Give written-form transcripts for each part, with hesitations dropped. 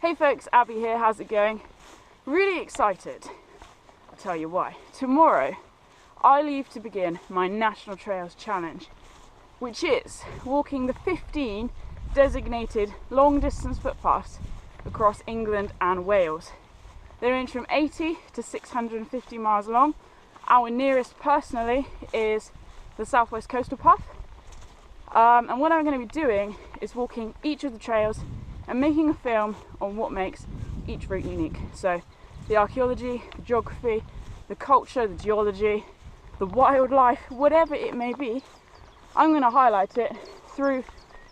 Hey folks, Abbie here, how's it going? Really excited. I'll tell you why. Tomorrow, I leave to begin my National Trails Challenge, which is walking the 15 designated long distance footpaths across England and Wales. They range from 80 to 650 miles long. Our nearest personally is the Southwest Coastal Path. And what I'm going to be doing is walking each of the trails and making a film on what makes each route unique. So the archaeology, the geography, the culture, the geology, the wildlife, whatever it may be, I'm going to highlight it through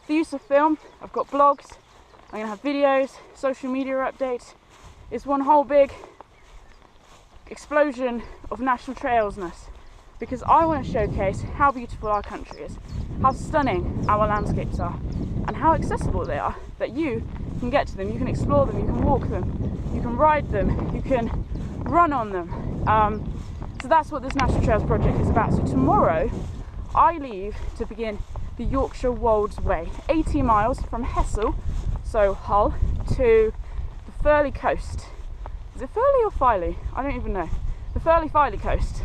the use of film. I've got blogs, I'm going to have videos, social media updates. It's one whole big explosion of national trailsness, because I want to showcase how beautiful our country is, how stunning our landscapes are, and how accessible they are, that you can get to them, you can explore them, you can walk them, you can ride them, you can run on them. So that's what this National Trails project is about. So tomorrow I leave to begin the Yorkshire Wolds Way, 80 miles from Hessle, so Hull, to the Firle coast. Is it Firle or Filey? I don't even know. The Firle coast.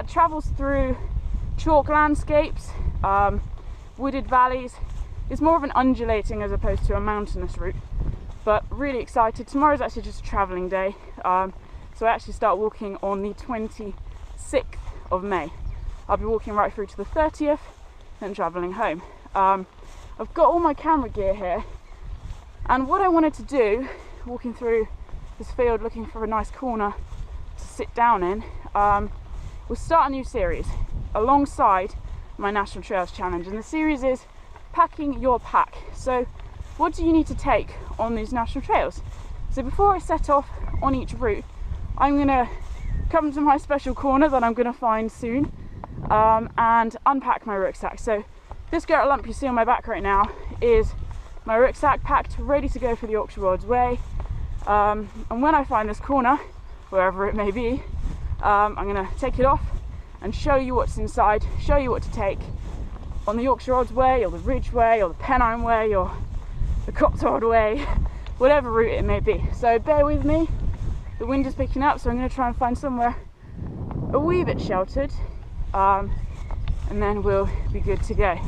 Travels through chalk landscapes, wooded valleys. It's more of an undulating as opposed to a mountainous route, but really excited. Tomorrow's actually just a travelling day, so I actually start walking on the 26th of May. I'll be walking right through to the 30th, then travelling home. I've got all my camera gear here, and what I wanted to do, walking through this field looking for a nice corner to sit down in, was start a new series alongside my National Trails Challenge, and the series is packing your pack. So what do you need to take on these national trails? So before I set off on each route, I'm going to come to my special corner that I'm going to find soon, and unpack my rucksack. So this garret lump you see on my back right now is my rucksack, packed ready to go for the Yorkshire Wolds Way. And when I find this corner, wherever it may be, I'm going to take it off and show you what's inside, show you what to take on the Yorkshire Wolds Way, or the Ridge Way, or the Pennine Way, or the Cotswold Way, whatever route it may be. So bear with me, the wind is picking up, so I'm going to try and find somewhere a wee bit sheltered, and then we'll be good to go.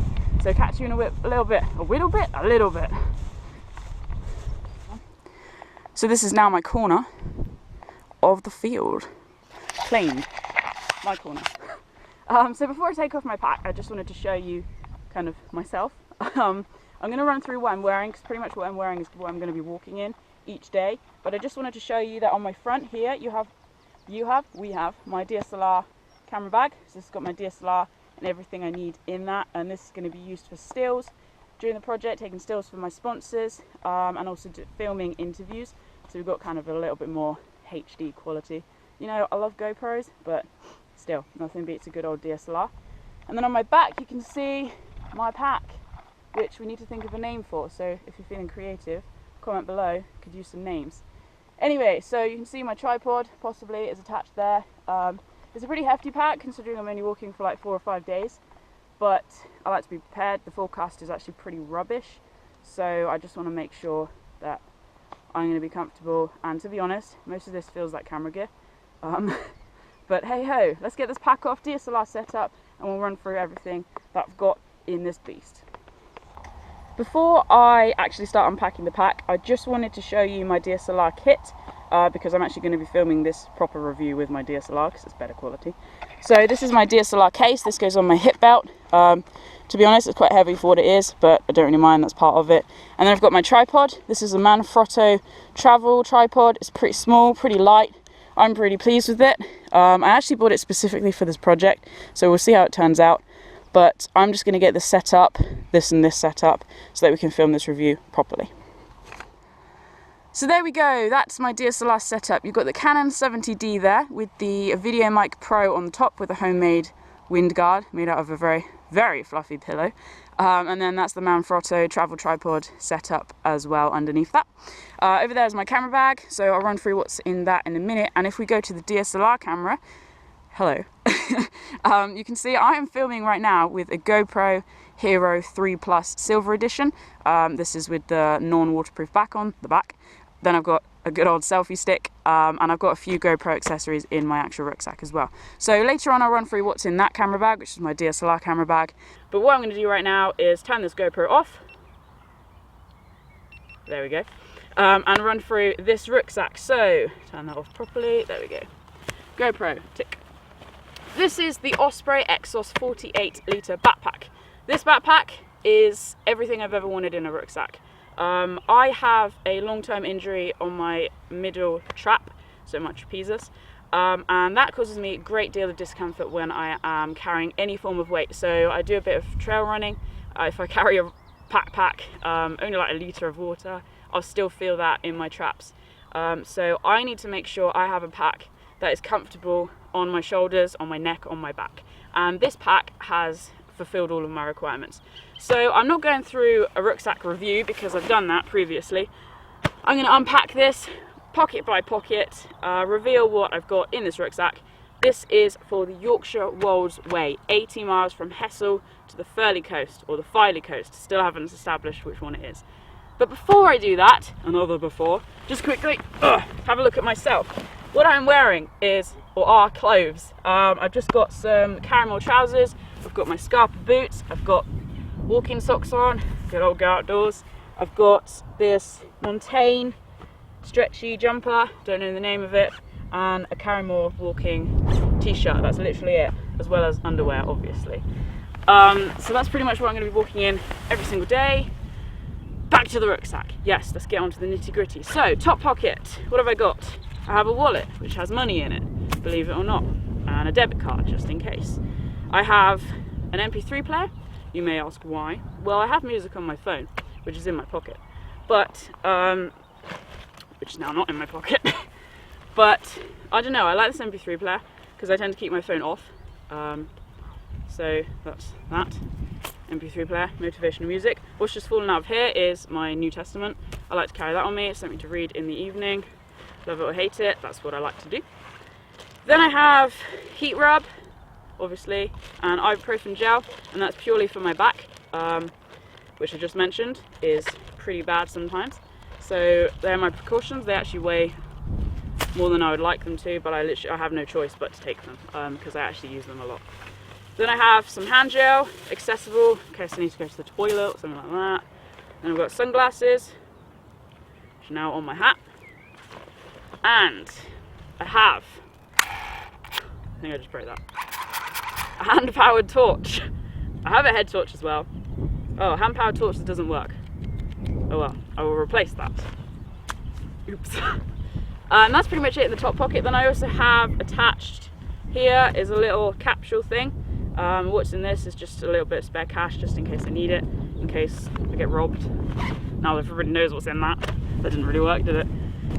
So catch you in a little bit. So this is now my corner of the field. Claimed my corner. So before I take off my pack, I just wanted to show you kind of myself. I'm going to run through what I'm wearing, because pretty much what I'm wearing is what I'm going to be walking in each day. But I just wanted to show you that on my front here, we have my DSLR camera bag. So this has got my DSLR and everything I need in that, and this is going to be used for stills during the project, taking stills for my sponsors, and also filming interviews. So we've got kind of a little bit more HD quality. You know, I love GoPros, but still, nothing beats a good old DSLR. And then on my back, you can see my pack, which we need to think of a name for. So if you're feeling creative, comment below, could use some names. Anyway, so you can see my tripod, possibly, is attached there. It's a pretty hefty pack, considering I'm only walking for like 4 or 5 days. But I like to be prepared. The forecast is actually pretty rubbish. So I just want to make sure that I'm going to be comfortable. And to be honest, most of this feels like camera gear. But hey ho, let's get this pack off, DSLR set up, and we'll run through everything that I've got in this beast. Before I actually start unpacking the pack, I just wanted to show you my DSLR kit, because I'm actually going to be filming this proper review with my DSLR because it's better quality. So this is my DSLR case. This goes on my hip belt. To be honest, it's quite heavy for what it is, but I don't really mind, that's part of it. And then I've got my tripod. This is a Manfrotto travel tripod. It's pretty small, pretty light. I'm pretty pleased with it. I actually bought it specifically for this project, so we'll see how it turns out. But I'm just going to get this set up, this and this set up, so that we can film this review properly. So there we go, that's my DSLR setup. You've got the Canon 70D there with the VideoMic Pro on the top with a homemade wind guard made out of a very, very fluffy pillow. And then that's the Manfrotto travel tripod setup as well underneath that. Over there is my camera bag, so I'll run through what's in that in a minute. And if we go to the DSLR camera, hello. You can see I am filming right now with a GoPro Hero 3 Plus Silver Edition. This is with the non-waterproof back on the back. Then I've got a good old selfie stick, and I've got a few GoPro accessories in my actual rucksack as well. So later on I'll run through what's in that camera bag, which is my DSLR camera bag. But what I'm going to do right now is turn this GoPro off. There we go. And run through this rucksack. So turn that off properly. There we go. GoPro, tick. This is the Osprey Exos 48 litre backpack. This backpack is everything I've ever wanted in a rucksack. I have a long-term injury on my middle trap, so my trapezius, and that causes me a great deal of discomfort when I am carrying any form of weight. So I do a bit of trail running. If I carry a backpack, only like a litre of water, I'll still feel that in my traps. So I need to make sure I have a pack that is comfortable on my shoulders, on my neck, on my back. And this pack has fulfilled all of my requirements. So I'm not going through a rucksack review because I've done that previously. I'm going to unpack this pocket by pocket, reveal what I've got in this rucksack. This is for the Yorkshire Wolds Way, 80 miles from Hessel to the Furley Coast, or the Filey Coast. Still haven't established which one it is. But before I do that, another before, just quickly have a look at myself. What I'm wearing are clothes. I've just got some caramel trousers, I've got my Scarpa boots, I've got walking socks on, good old go outdoors. I've got this Montaigne stretchy jumper, don't know the name of it, and a caramel walking t-shirt. That's literally it, as well as underwear, obviously. So that's pretty much what I'm going to be walking in every single day. Back to the rucksack. Yes, let's get on to the nitty-gritty. So, top pocket, what have I got? I have a wallet, which has money in it, believe it or not, and a debit card, just in case. I have an MP3 player. You may ask why. Well, I have music on my phone, which is in my pocket, but which is now not in my pocket. But I don't know, I like this MP3 player because I tend to keep my phone off. So that's that. MP3 player, motivational music. What's just fallen out of here is my New Testament. I like to carry that on me. It's something to read in the evening. Love it or hate it, that's what I like to do. Then I have heat rub, obviously, and ibuprofen gel, and that's purely for my back, which I just mentioned is pretty bad sometimes. So they're my precautions. They actually weigh more than I would like them to, but I have no choice but to take them because I actually use them a lot. Then I have some hand gel, accessible in case I need to go to the toilet or something like that. Then I've got sunglasses, which are now on my hat. And I have, I think I just broke that, a hand-powered torch. I have a head torch as well. Oh, hand-powered torch that doesn't work. Oh well, I will replace that. Oops. And that's pretty much it in the top pocket. Then I also have attached here is a little capsule thing. What's in this is just a little bit of spare cash just in case I need it, in case I get robbed. Now that everybody knows what's in that. That didn't really work, did it?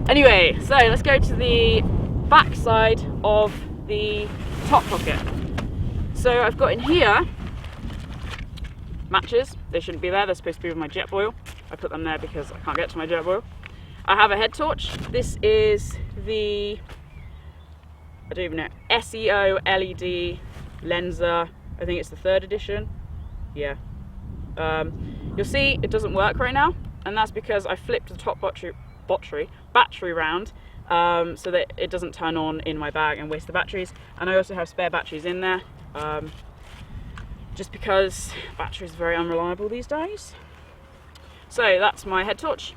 Anyway, so let's go to the back side of the top pocket. So I've got in here matches. They shouldn't be there, they're supposed to be with my jet oil. I put them there because I can't get to my jet oil. I have a head torch. This is the, I don't even know, SEO LED Lenser. I think it's the 3rd edition. Yeah. You'll see it doesn't work right now, and that's because I flipped the top battery round so that it doesn't turn on in my bag and waste the batteries. And I also have spare batteries in there, just because batteries are very unreliable these days. So that's my head torch.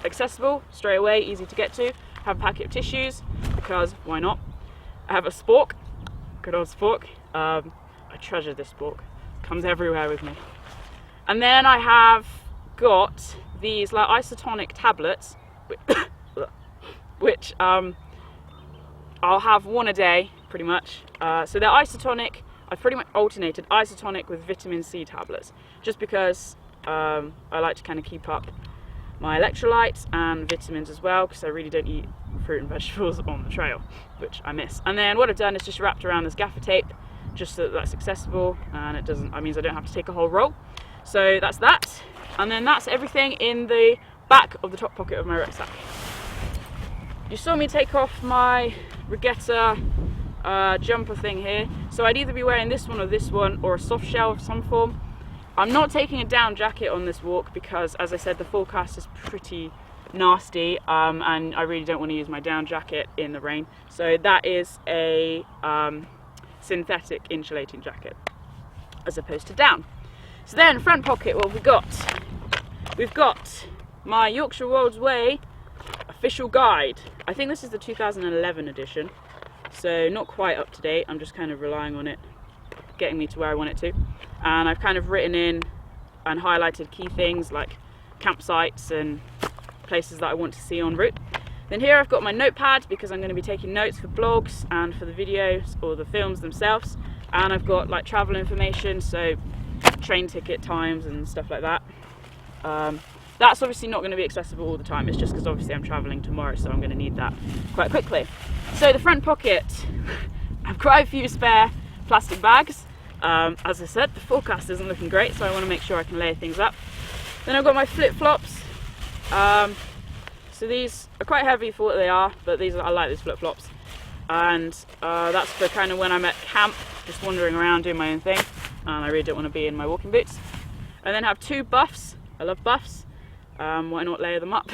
Accessible, straight away, easy to get to. Have a packet of tissues, because why not? I have a spork, good old spork. I treasure this spork, comes everywhere with me. And then I have got these like isotonic tablets, which I'll have one a day, pretty much. So they're isotonic. I've pretty much alternated isotonic with vitamin C tablets, just because I like to kind of keep up my electrolytes and vitamins as well, because I really don't eat fruit and vegetables on the trail, which I miss. And then what I've done is just wrapped around this gaffer tape, just so that that's accessible, and that means I don't have to take a whole roll. So that's that. And then that's everything in the back of the top pocket of my rucksack. You saw me take off my regatta jumper thing here, so I'd either be wearing this one or a soft shell of some form. I'm not taking a down jacket on this walk because, as I said, the forecast is pretty nasty, and I really don't want to use my down jacket in the rain. So that is a synthetic insulating jacket as opposed to down. So then, front pocket, what have we got? We've got my Yorkshire Wolds Way official guide. I think this is the 2011 edition, so not quite up to date. I'm just kind of relying on it getting me to where I want it to. And I've kind of written in and highlighted key things like campsites and places that I want to see en route. Then here I've got my notepad because I'm going to be taking notes for blogs and for the videos or the films themselves. And I've got like travel information, so train ticket times and stuff like that. That's obviously not going to be accessible all the time, it's just because obviously I'm travelling tomorrow, so I'm going to need that quite quickly. So the front pocket, I've quite a few spare plastic bags. As I said, the forecast isn't looking great, so I want to make sure I can layer things up. Then I've got my flip-flops. So these are quite heavy for what they are, but I like these flip-flops. And that's for kind of when I'm at camp, just wandering around doing my own thing, and I really don't want to be in my walking boots. And then I have two buffs. I love buffs. Why not layer them up?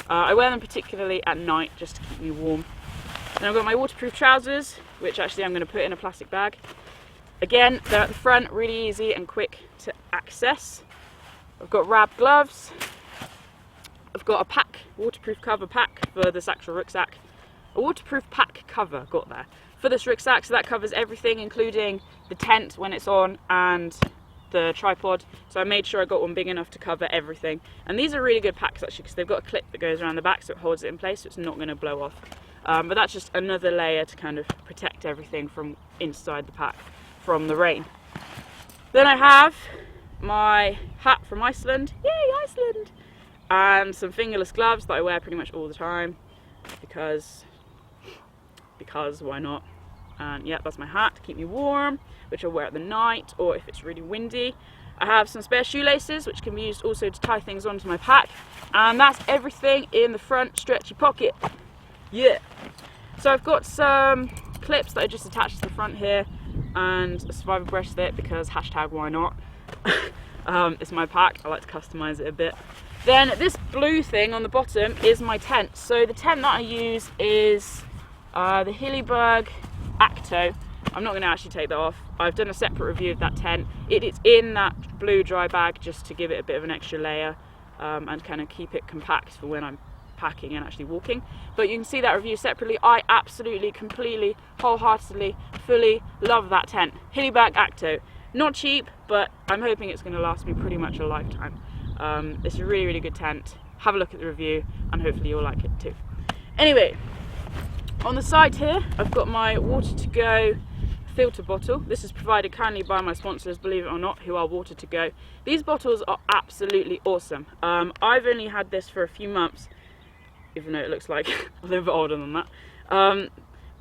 I wear them particularly at night just to keep me warm. Then I've got my waterproof trousers, which actually I'm going to put in a plastic bag. Again, they're at the front, really easy and quick to access. I've got wrapped gloves. I've got a pack, waterproof cover pack for this actual rucksack. A waterproof pack cover got there for this rucksack, so that covers everything, including the tent when it's on and the tripod. So I made sure I got one big enough to cover everything. And these are really good packs actually, because they've got a clip that goes around the back so it holds it in place, so it's not going to blow off. But that's just another layer to kind of protect everything from inside the pack from the rain. Then I have my hat from Iceland, yay Iceland, and some fingerless gloves that I wear pretty much all the time because why not? And yeah, that's my hat to keep me warm, which I'll wear at the night or if it's really windy. I have some spare shoelaces which can be used also to tie things onto my pack, and that's everything in the front stretchy pocket. Yeah. So I've got some clips that I just attached to the front here and a survival bracelet because hashtag why not. It's my pack, I like to customise it a bit. Then this blue thing on the bottom is my tent. So the tent that I use is the Hillyberg Acto. I'm not going to actually take that off. I've done a separate review of that tent. It is in that blue dry bag just to give it a bit of an extra layer and kind of keep it compact for when I'm packing and actually walking. But you can see that review separately. I absolutely, completely, wholeheartedly, fully love that tent. Hillyberg Acto. Not cheap, but I'm hoping it's going to last me pretty much a lifetime. It's a really, really good tent. Have a look at the review and hopefully you'll like it too. Anyway, on the side here, I've got my water to go filter bottle. This is provided kindly by my sponsors, believe it or not, who are water to go. These bottles are absolutely awesome. I've only had this for a few months, even though it looks like a little bit older than that.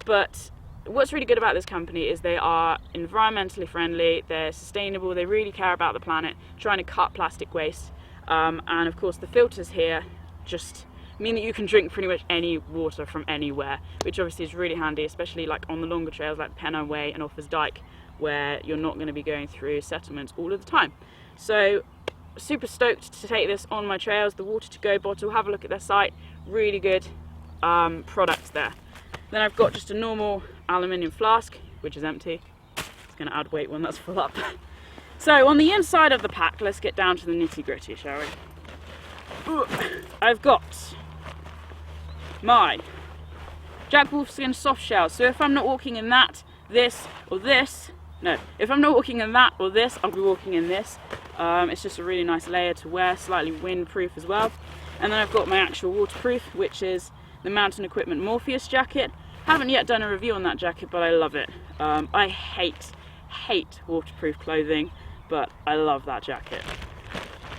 But what's really good about this company is they are environmentally friendly, they're sustainable, they really care about the planet, trying to cut plastic waste. And of course the filters here just mean that you can drink pretty much any water from anywhere, which obviously is really handy, especially like on the longer trails like Pennine Way and Offers Dyke, where you're not going to be going through settlements all of the time. So super stoked to take this on my trails. The water to go bottle, have a look at their site, really good products there. Then I've got just a normal aluminium flask, which is empty. It's going to add weight when that's full up. So on the inside of the pack, let's get down to the nitty gritty, shall we? I've got my Jack Wolfskin soft shell. So if I'm not walking in that, this, or this, no, if I'm not walking in that or this, I'll be walking in this. It's just a really nice layer to wear, slightly windproof as well. And then I've got my actual waterproof, which is the Mountain Equipment Morpheus jacket. Haven't yet done a review on that jacket, but I love it. I hate waterproof clothing, but I love that jacket.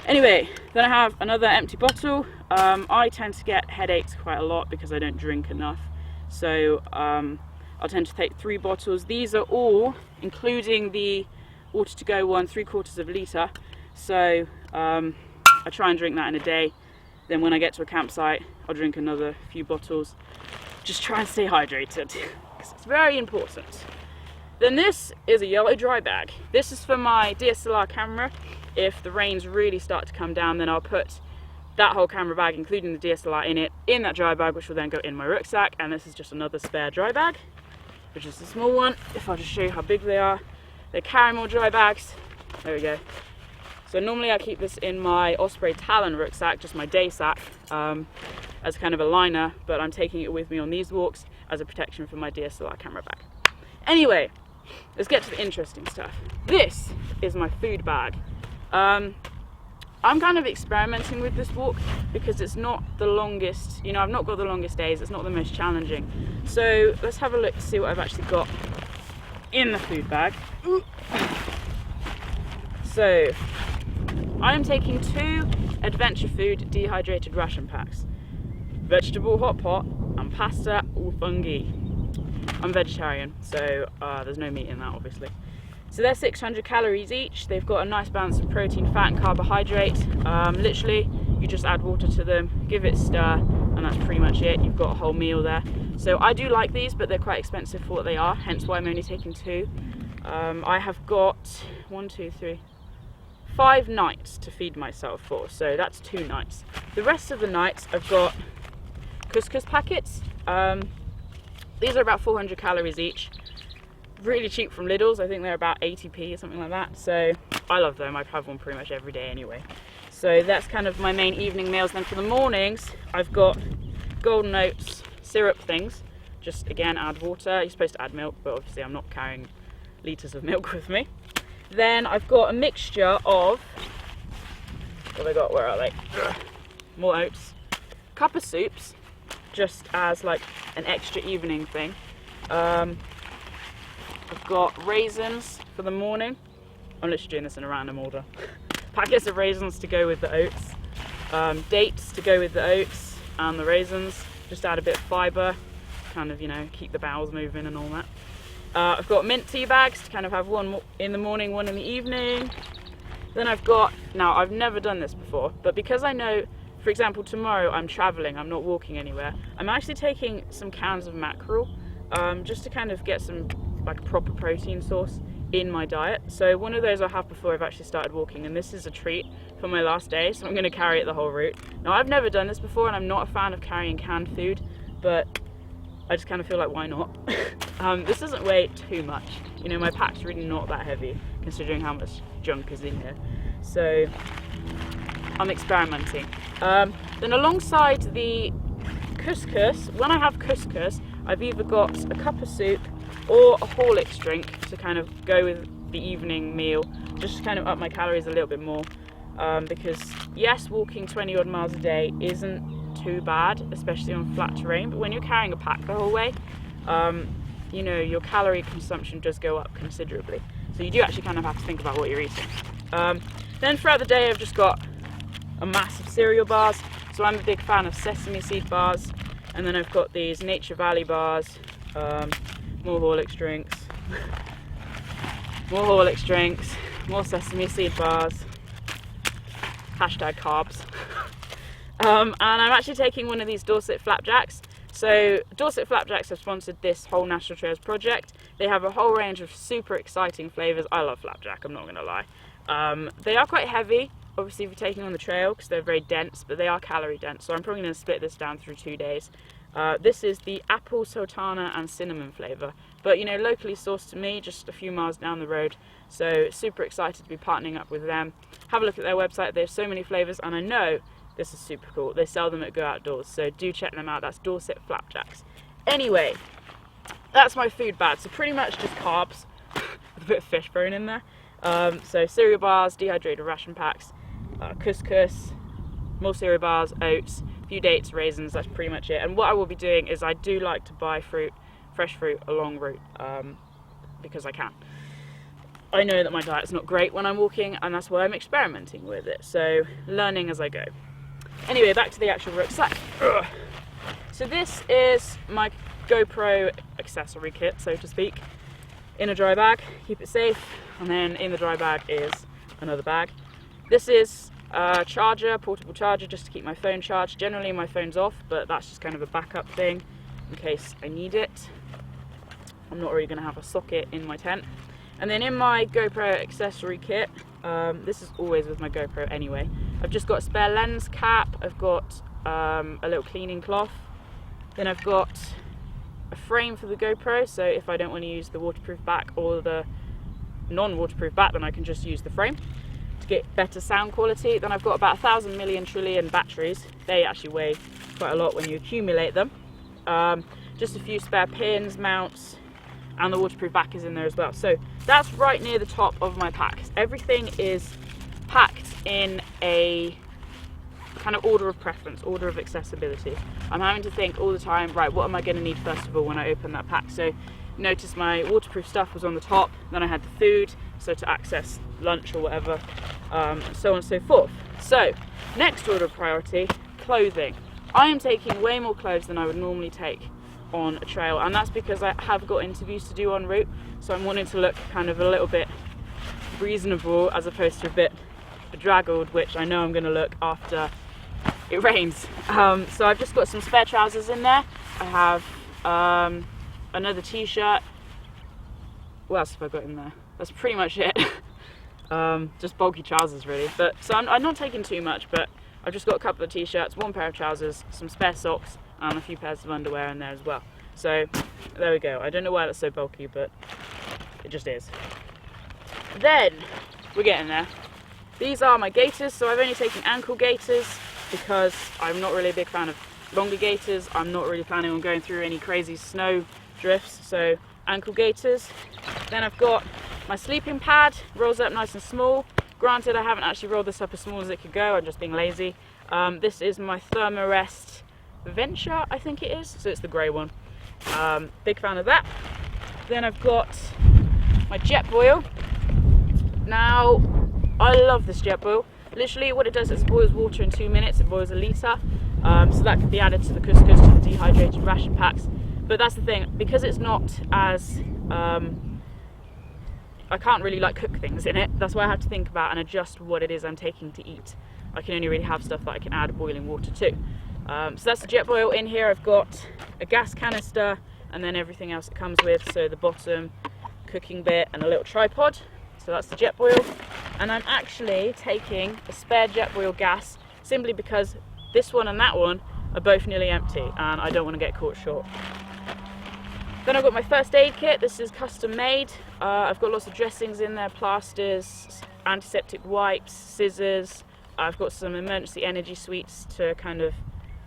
Anyway, then I have another empty bottle. I tend to get headaches quite a lot because I don't drink enough. So I'll tend to take 3 bottles. These are all, including the water to go one, 3/4 of a litre. So I try and drink that in a day. Then when I get to a campsite, I'll drink another few bottles. Just try and stay hydrated, because bags. It's very important. Then this is a yellow dry bag. This is for my DSLR camera. If the rains really start to come down, then I'll put that whole camera bag, including the DSLR in it, in that dry bag, which will then go in my rucksack. And this is just another spare dry bag, which is a small one. If I'll just show you how big they are. They're Caramel dry bags. There we go. So normally I keep this in my Osprey Talon rucksack, just my day sack, as kind of a liner, but I'm taking it with me on these walks as a protection for my DSLR camera bag. Anyway, let's get to the interesting stuff. This is my food bag. I'm kind of experimenting with this walk because it's not the longest, you know, I've not got the longest days, it's not the most challenging. So let's have a look to see what I've actually got in the food bag. So I am taking 2 Adventure Food dehydrated ration packs, vegetable hot pot and pasta au fungi. I'm vegetarian, so there's no meat in that, obviously. So they're 600 calories each. They've got a nice balance of protein, fat and carbohydrate. Literally, you just add water to them, give it a stir, and that's pretty much it. You've got a whole meal there. So I do like these, but they're quite expensive for what they are, hence why I'm only taking 2. I have got 5 nights to feed myself for, so that's 2 nights. The rest of the nights I've got couscous packets. These are about 400 calories each. Really cheap from Lidl's. I think they're about 80p or something like that. So I love them. I have one pretty much every day anyway. So that's kind of my main evening meals. Then for the mornings, I've got golden oats syrup things. Just again, add water. You're supposed to add milk, but obviously I'm not carrying litres of milk with me. Then I've got a mixture of, what have I got? Where are they? More oats. Cup of soups, just as like an extra evening thing. I've got raisins for the morning. I'm literally doing this in a random order. Packets of raisins to go with the oats. Dates to go with the oats and the raisins. Just add a bit of fibre, kind of, you know, keep the bowels moving and all that. I've got mint tea bags to kind of have one in the morning, one in the evening. Then I've got, now I've never done this before, but because I know, for example, tomorrow I'm traveling, I'm not walking anywhere, I'm actually taking some cans of mackerel, just to kind of get some like proper protein source in my diet. So one of those I'll have before I've actually started walking, and this is a treat for my last day, so I'm going to carry it the whole route. Now I've never done this before and I'm not a fan of carrying canned food, but I just kind of feel like why not? This doesn't weigh too much, you know, my pack's really not that heavy considering how much junk is in here, so I'm experimenting. Then alongside the couscous, when I have couscous, I've either got a cup of soup or a Horlicks drink to kind of go with the evening meal, just to kind of up my calories a little bit more, because yes, walking 20 odd miles a day isn't too bad, especially on flat terrain, but when you're carrying a pack the whole way, you know, your calorie consumption does go up considerably, so you do actually kind of have to think about what you're eating. Then throughout the day I've just got a mass of cereal bars, so I'm a big fan of sesame seed bars, and then I've got these Nature Valley bars, more Horlicks drinks, more Horlicks drinks, more sesame seed bars, hashtag carbs. And I'm actually taking one of these Dorset Flapjacks. So Dorset Flapjacks have sponsored this whole National Trails project. They have a whole range of super exciting flavours. I love flapjack, I'm not going to lie. They are quite heavy, obviously, if you're taking on the trail, because they're very dense, but they are calorie dense, so I'm probably going to split this down through 2 days. This is the apple, sultana and cinnamon flavour, but you know, locally sourced to me, just a few miles down the road, so super excited to be partnering up with them. Have a look at their website, they have so many flavours, and I know this is super cool. They sell them at Go Outdoors, so do check them out. That's Dorset Flapjacks. Anyway, that's my food bag, so pretty much just carbs with a bit of fish thrown in there. So cereal bars, dehydrated ration packs, couscous, more cereal bars, oats, a few dates, raisins, that's pretty much it. And what I will be doing is I do like to buy fruit, fresh fruit along route, because I can. I know that my diet's not great when I'm walking, and that's why I'm experimenting with it, so learning as I go. Anyway, back to the actual rucksack. So this is my GoPro Accessory Kit, so to speak, in a dry bag, keep it safe, and then in the dry bag is another bag. This is a charger, portable charger, just to keep my phone charged. Generally my phone's off, but that's just kind of a backup thing in case I need it. I'm not really going to have a socket in my tent. And then in my GoPro accessory kit, this is always with my GoPro anyway, I've just got a spare lens cap, I've got a little cleaning cloth, then I've got a frame for the GoPro, so if I don't want to use the waterproof back or the non-waterproof back, then I can just use the frame to get better sound quality. Then I've got about 1,000 million trillion batteries. They actually weigh quite a lot when you accumulate them. Just a few spare pins, mounts, and the waterproof back is in there as well. So that's right near the top of my pack. Everything is packed in a kind of order of preference, order of accessibility. I'm having to think all the time, right, what am I going to need first of all when I open that pack? So notice my waterproof stuff was on the top, then I had the food, so to access lunch or whatever, so on and so forth. So next order of priority, clothing. I am taking way more clothes than I would normally take on a trail, and that's because I have got interviews to do en route, so I'm wanting to look kind of a little bit reasonable as opposed to a bit bedraggled, which I know I'm going to look after it rains. So I've just got some spare trousers in there. I have another t-shirt. What else have I got in there? That's pretty much it. Just bulky trousers really, but so I'm not taking too much, but I've just got a couple of t-shirts, one pair of trousers, some spare socks, and a few pairs of underwear in there as well. So there we go. I don't know why that's so bulky, but it just is. Then we're getting there. These are my gaiters, so I've only taken ankle gaiters because I'm not really a big fan of longer gaiters. I'm not really planning on going through any crazy snow drifts, so ankle gaiters. Then I've got my sleeping pad, rolls up nice and small. Granted, I haven't actually rolled this up as small as it could go, I'm just being lazy. This is my Thermarest Venture, I think it is, so it's the grey one. Big fan of that. Then I've got my jet boil. Now, I love this jet boil. Literally what it does is it boils water in 2 minutes, it boils a litre, so that could be added to the couscous, to the dehydrated ration packs. But that's the thing, because it's not as, I can't really like cook things in it, that's why I have to think about and adjust what it is I'm taking to eat. I can only really have stuff that I can add boiling water to. So that's the jet boil. In here I've got a gas canister and then everything else it comes with, so the bottom cooking bit and a little tripod. So that's the jet boil, and I'm actually taking a spare jet boil gas simply because this one and that one are both nearly empty and I don't want to get caught short. Then I've got my first aid kit. This is custom made. I've got lots of dressings in there, plasters, antiseptic wipes, scissors. I've got some emergency energy sweets to kind of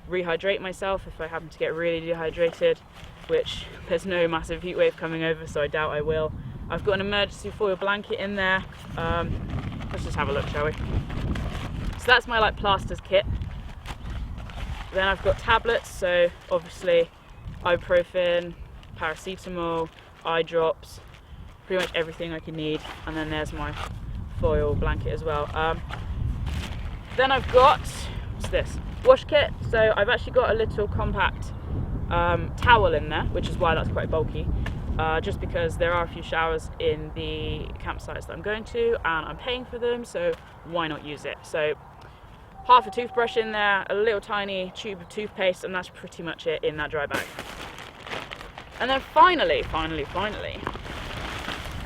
rehydrate myself if I happen to get really dehydrated, which there's no massive heat wave coming over, so I doubt I will. I've got an emergency foil blanket in there. Let's just have a look, shall we? So that's my like plasters kit. Then I've got tablets, so obviously ibuprofen, paracetamol, eye drops, pretty much everything I can need. And then there's my foil blanket as well. Then I've got, what's this? Wash kit. So I've actually got a little compact towel in there, which is why that's quite bulky. Just because there are a few showers in the campsites that I'm going to and I'm paying for them, so why not use it? So half a toothbrush in there, a little tiny tube of toothpaste, and that's pretty much it in that dry bag. And then finally,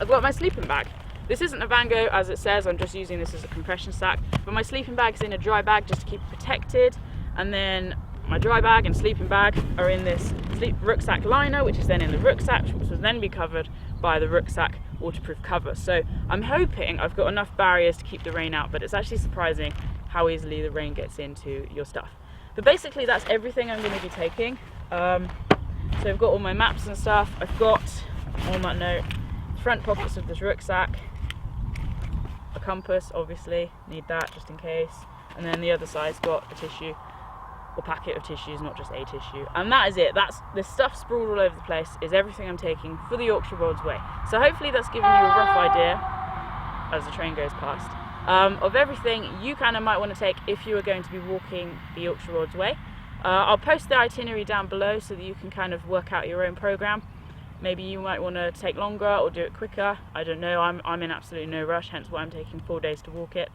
I've got my sleeping bag. This isn't a Vango as it says, I'm just using this as a compression sack, but my sleeping bag is in a dry bag just to keep it protected, and then my dry bag and sleeping bag are in this rucksack liner, which is then in the rucksack, which will then be covered by the rucksack waterproof cover. So I'm hoping I've got enough barriers to keep the rain out, but it's actually surprising how easily the rain gets into your stuff. But basically that's everything I'm going to be taking. So I've got all my maps and stuff. I've got, on that note, front pockets of this rucksack, a compass, obviously, need that just in case, and then the other side's got a tissue, or packet of tissues, not just a tissue, and that is it. That's the stuff sprawled all over the place is everything I'm taking for the Yorkshire Wolds Way. So hopefully that's given you a rough idea, as the train goes past, of everything you kind of might want to take if you are going to be walking the Yorkshire Wolds Way. I'll post the itinerary down below so that you can kind of work out your own program. Maybe you might want to take longer or do it quicker. I don't know. I'm in absolutely no rush, hence why I'm taking 4 days to walk it.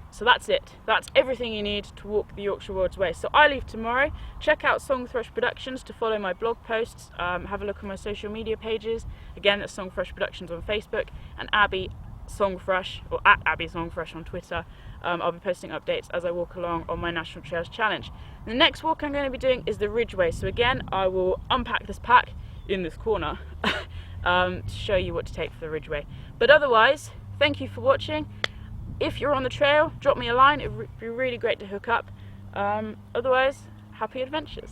So that's it. That's everything you need to walk the Yorkshire Wolds Way. So I leave tomorrow. Check out Song Thrush Productions to follow my blog posts. Have a look on my social media pages. Again, that's Song Thrush Productions on Facebook, and Abbie Song Thrush, or at Abbie Song Thrush on Twitter. I'll be posting updates as I walk along on my National Trails Challenge. The next walk I'm going to be doing is the Ridgeway. So again, I will unpack this pack in this corner to show you what to take for the Ridgeway. But otherwise, thank you for watching. If you're on the trail, drop me a line. It would be really great to hook up. Otherwise, happy adventures.